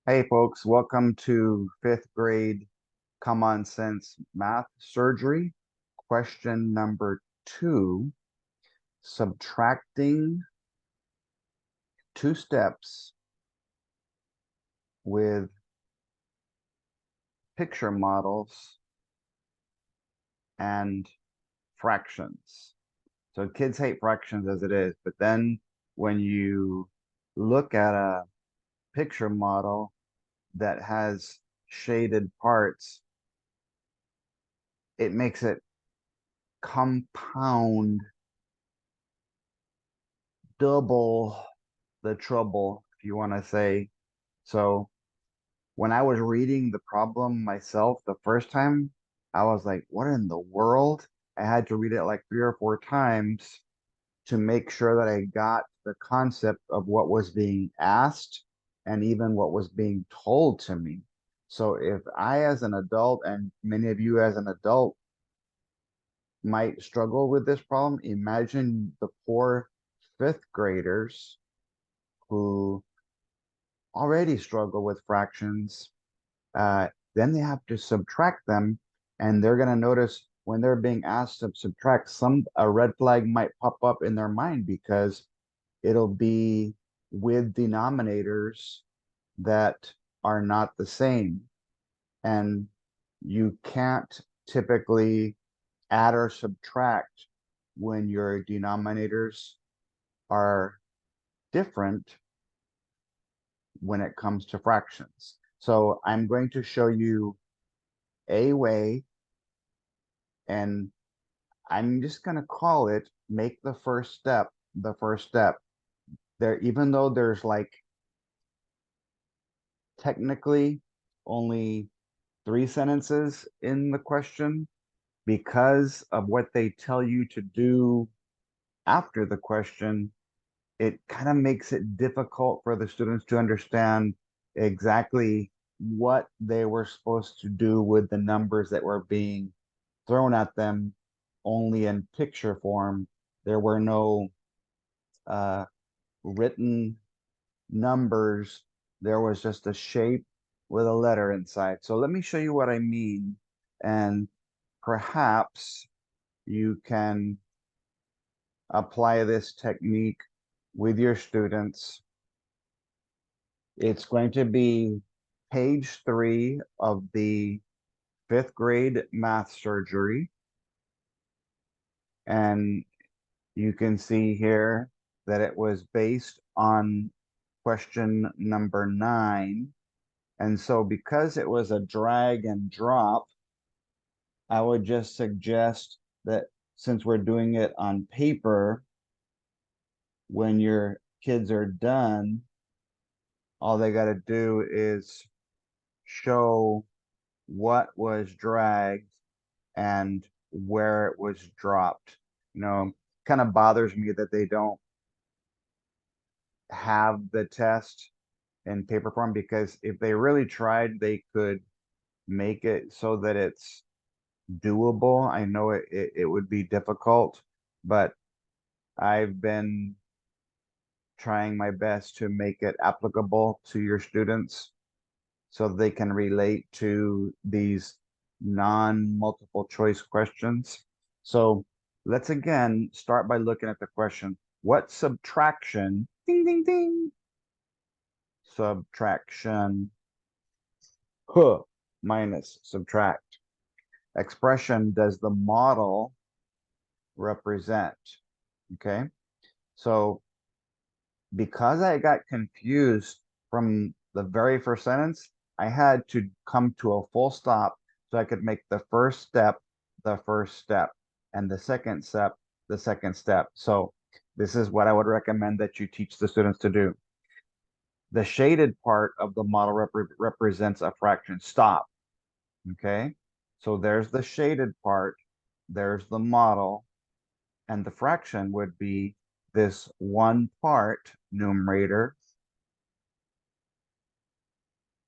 Hey folks, welcome to fifth grade Common Sense Math Surgery. Question number 2, subtracting 2 steps with picture models and fractions. So kids hate fractions as it is, but then when you look at a picture model that has shaded parts, it makes it compound double the trouble, if you want to say. So when I was reading the problem myself the first time, I was like, what in the world? I had to read it like 3 or 4 times to make sure that I got the concept of what was being asked and even what was being told to me. So if I, as an adult, and many of you as an adult, might struggle with this problem, imagine the poor fifth graders who already struggle with fractions. Then they have to subtract them, and they're going to notice when they're being asked to subtract, a red flag might pop up in their mind because it'll be with denominators that are not the same. And you can't typically add or subtract when your denominators are different when it comes to fractions. So I'm going to show you a way, and I'm just going to call it make the first step the first step. There, even though there's like technically only 3 sentences in the question, because of what they tell you to do after the question, it kind of makes it difficult for the students to understand exactly what they were supposed to do with the numbers that were being thrown at them only in picture form. There were no uh, written numbers. There was just a shape with a letter inside. So let me show you what I mean, and perhaps you can apply this technique with your students. It's going to be page 3 of the fifth grade math surgery. And you can see here that it was based on question number 9. And so because it was a drag and drop, I would just suggest that since we're doing it on paper, when your kids are done, all they got to do is show what was dragged and where it was dropped. Kind of bothers me that they don't have the test in paper form, because if they really tried, they could make it so that it's doable. I know it would be difficult, but I've been trying my best to make it applicable to your students so they can relate to these non-multiple choice questions. So let's again start by looking at the question. What subtraction, ding, ding, ding, subtraction, huh, minus subtract, expression does the model represent? Okay, so because I got confused from the very first sentence, I had to come to a full stop so I could make the first step the first step and the second step the second step. So this is what I would recommend that you teach the students to do. The shaded part of the model represents a fraction. Stop. Okay. So there's the shaded part, there's the model, and the fraction would be this one part numerator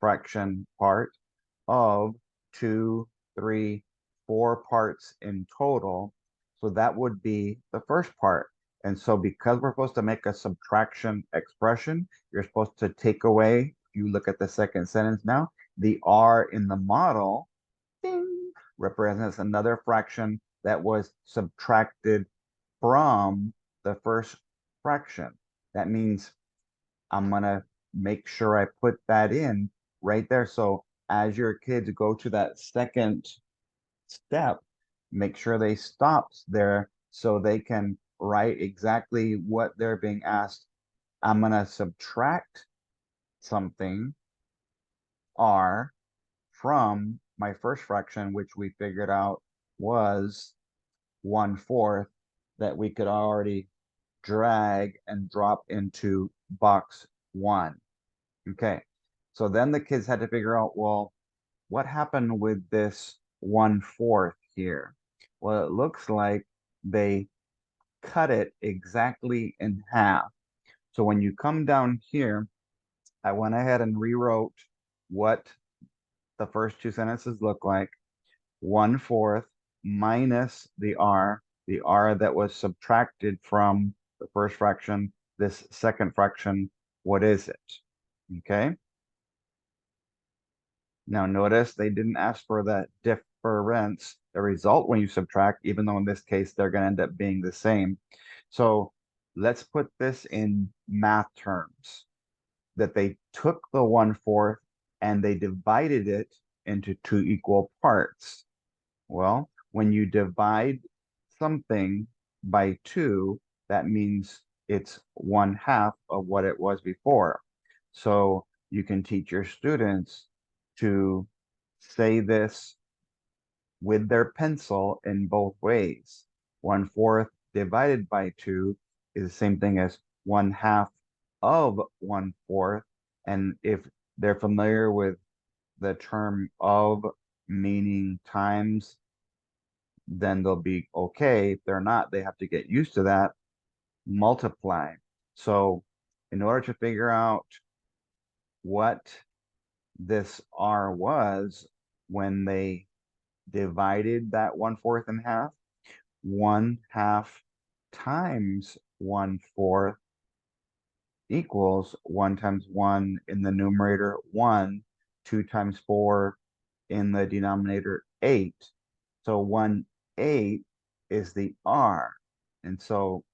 fraction part of 2, 3, 4 parts in total. So that would be the first part. And so because we're supposed to make a subtraction expression, you're supposed to take away you look at the second sentence now, the R in the model, ding, represents another fraction that was subtracted from the first fraction. That means I'm gonna make sure I put that in right there. So as your kids go to that second step, make sure they stop there so they can write exactly what they're being asked. I'm gonna subtract something, R, from my first fraction, which we figured out was 1/4, that we could already drag and drop into box 1. Okay, so then the kids had to figure out, well, what happened with this 1/4 here? Well, it looks like they cut it exactly in half. So when you come down here, I went ahead and rewrote what the first two sentences look like. 1/4 minus the R that was subtracted from the first fraction, this second fraction, what is it? Okay. Now notice they didn't ask for that difference, the result when you subtract, even though in this case they're going to end up being the same. So let's put this in math terms, that they took the 1/4 and they divided it into two equal parts. Well, when you divide something by 2, that means it's 1/2 of what it was before. So you can teach your students to say this with their pencil in both ways. 1/4 divided by 2 is the same thing as 1/2 of 1/4. And if they're familiar with the term of meaning times, then they'll be okay. If they're not, they have to get used to that. Multiply. So in order to figure out what this R was when they divided that 1/4 in half, 1/2 times 1/4 equals 1 times 1 in the numerator, 1, 2 times 4 in the denominator, 8. So 1/8 is the R. And so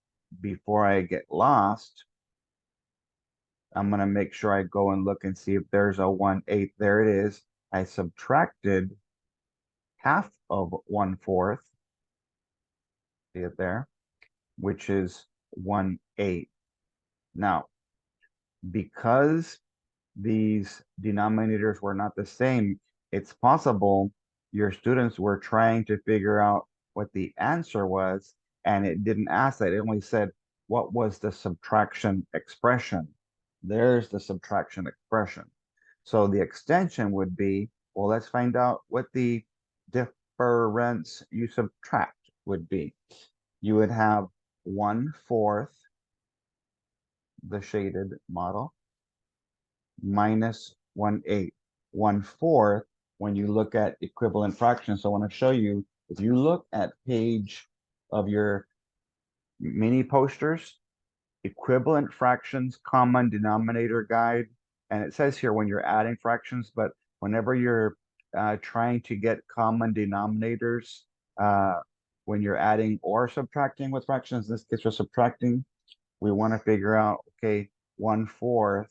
before I get lost, I'm going to make sure I go and look and see if there's a 1/8. There it is. I subtracted half of 1/4. See it there, which is 1/8. Now, because these denominators were not the same, it's possible your students were trying to figure out what the answer was, and it didn't ask that. It only said, what was the subtraction expression? There's the subtraction expression. So the extension would be, well, let's find out what the difference you subtract would be. You would have 1/4, the shaded model, minus 1/8. 1/4, when you look at equivalent fractions, so I want to show you, if you look at page of your mini posters, equivalent fractions, common denominator guide, and it says here when you're adding fractions, but whenever you're trying to get common denominators, when you're adding or subtracting with fractions, in this case we're subtracting, we want to figure out, okay, 1/4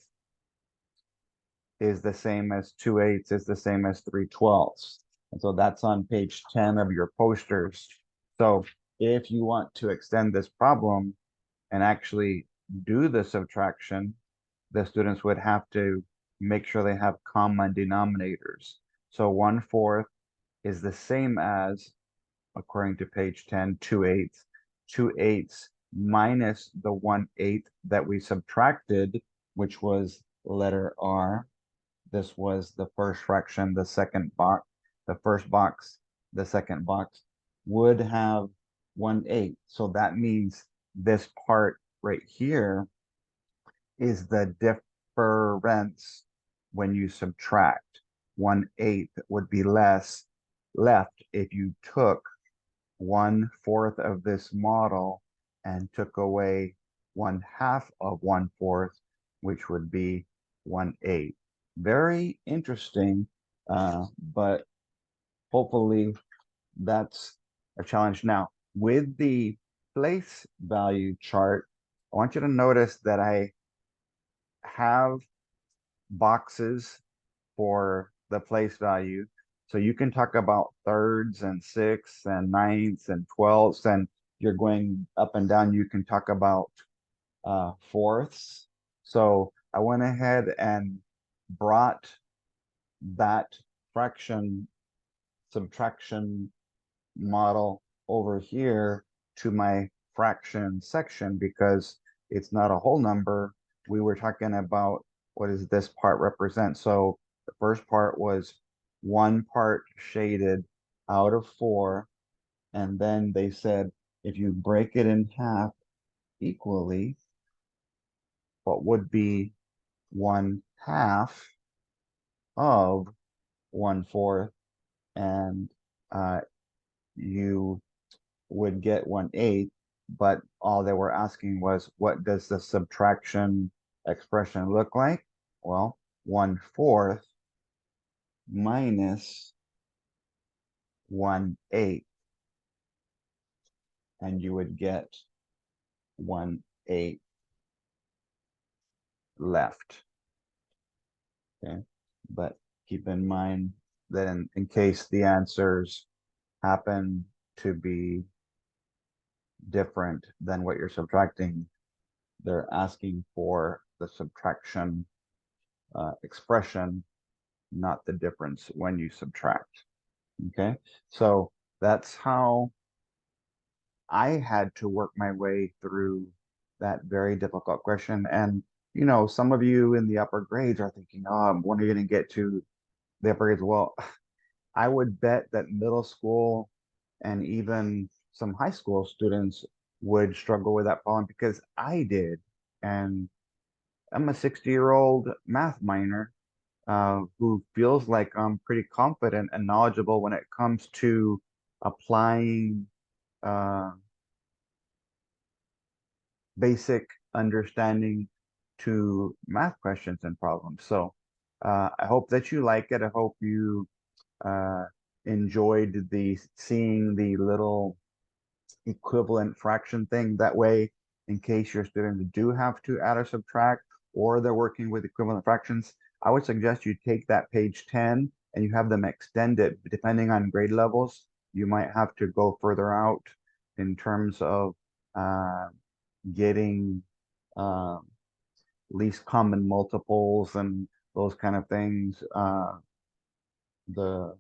is the same as 2/8 is the same as 3/12. And so that's on page 10 of your posters. So if you want to extend this problem and actually do the subtraction, the students would have to make sure they have common denominators. So 1/4 is the same as, according to page 10, 2/8. 2/8 minus the 1/8 that we subtracted, which was letter R. This was the first fraction, the second box, the first box, the second box would have 1/8. So that means this part right here is the difference when you subtract. 1/8 would be left if you took 1/4 of this model and took away 1/2 of 1/4, which would be 1/8. very interesting, but hopefully that's a challenge. Now, with the place value chart, I want you to notice that I have boxes for the place value. So you can talk about thirds and sixths and ninths and twelfths, and you're going up and down. You can talk about fourths. So I went ahead and brought that fraction subtraction model over here to my fraction section because it's not a whole number. We were talking about what does this part represent. So the first part was one part shaded out of four. And then they said, if you break it in half equally, what would be one half of 1/4? And you would get 1/8, but all they were asking was, what does the subtraction expression look like? Well, 1/4 minus 1/8, and you would get 1/8 left. Okay, but keep in mind that in case the answers happen to be different than what you're subtracting, they're asking for the subtraction expression, not the difference when you subtract. Okay, so that's how I had to work my way through that very difficult question. And, you know, some of you in the upper grades are thinking, oh, when are you going to get to the upper grades? Well, I would bet that middle school and even some high school students would struggle with that problem because I did. And I'm a 60-year-old math minor who feels like I'm pretty confident and knowledgeable when it comes to applying uh, basic understanding to math questions and problems. So I hope that you like it. I hope you uh, enjoyed the seeing the little equivalent fraction thing. That way, in case your students do have to add or subtract, or they're working with equivalent fractions, I would suggest you take that page 10 and you have them extend it. Depending on grade levels, you might have to go further out in terms of uh, getting uh, least common multiples and those kind of things. The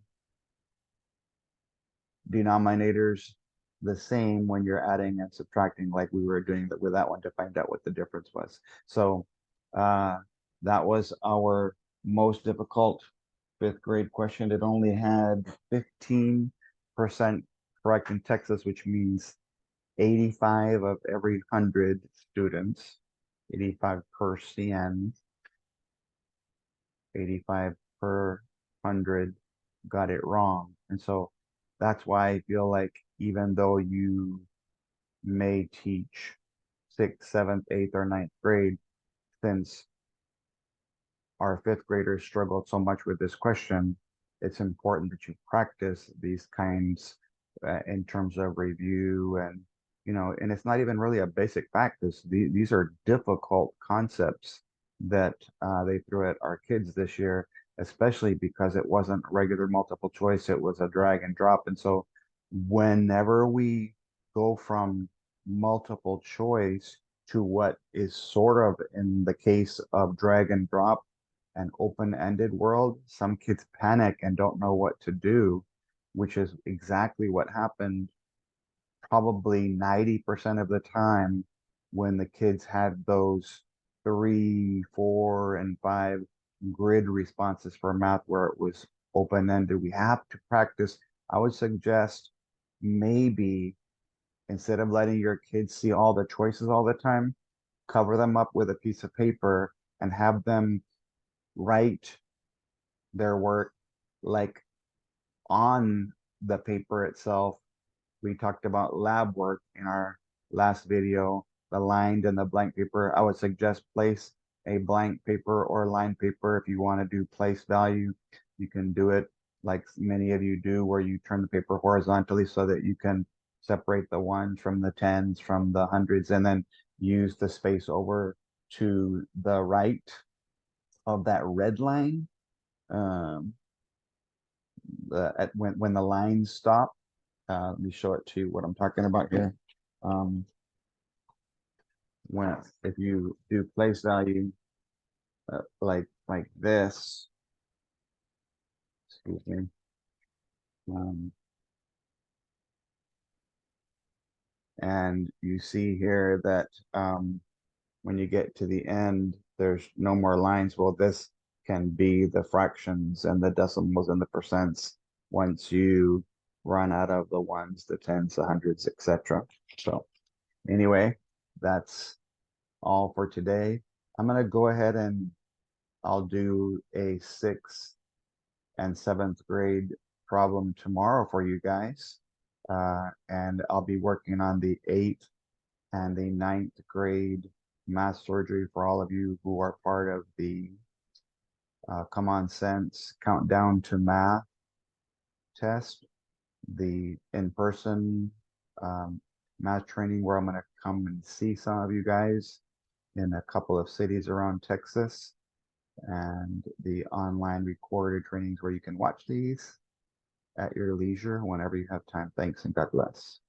denominators the same when you're adding and subtracting, like we were doing with that one to find out what the difference was. So that was our most difficult fifth grade question. It only had 15% correct in Texas, which means 85 of every 100 students, 85%, 85 per 100 got it wrong. And so that's why I feel like even though you may teach sixth, seventh, eighth, or ninth grade, since our fifth graders struggled so much with this question, it's important that you practice these kinds in terms of review and and it's not even really a basic fact. These are difficult concepts that they threw at our kids this year, especially because it wasn't regular multiple choice, it was a drag and drop. And so whenever we go from multiple choice to what is sort of in the case of drag and drop, an open-ended world, some kids panic and don't know what to do, which is exactly what happened probably 90% of the time when the kids had those 3, 4, and 5 grid responses for math where it was open-ended. We have to practice. I would suggest maybe instead of letting your kids see all the choices all the time, cover them up with a piece of paper and have them write their work like on the paper itself. We talked about lab work in our last video, the lined and the blank paper. I would suggest place a blank paper or line paper. If you want to do place value, you can do it like many of you do, where you turn the paper horizontally so that you can separate the ones from the tens from the hundreds, and then use the space over to the right of that red line. Um, when the lines stop, let me show it to you what I'm talking about here. Um, when if you do place value like this, excuse me, um, and you see here that when you get to the end, there's no more lines. Well, this can be the fractions and the decimals and the percents once you run out of the ones, the tens, the hundreds, etc. So anyway, that's all for today. I'm gonna go ahead and I'll do a 6th and 7th grade problem tomorrow for you guys. And I'll be working on the 8th and the 9th grade math surgery for all of you who are part of the Common Sense Countdown to Math test, the in-person math training where I'm going to come and see some of you guys in a couple of cities around Texas, and the online recorded trainings where you can watch these at your leisure whenever you have time. Thanks and God bless.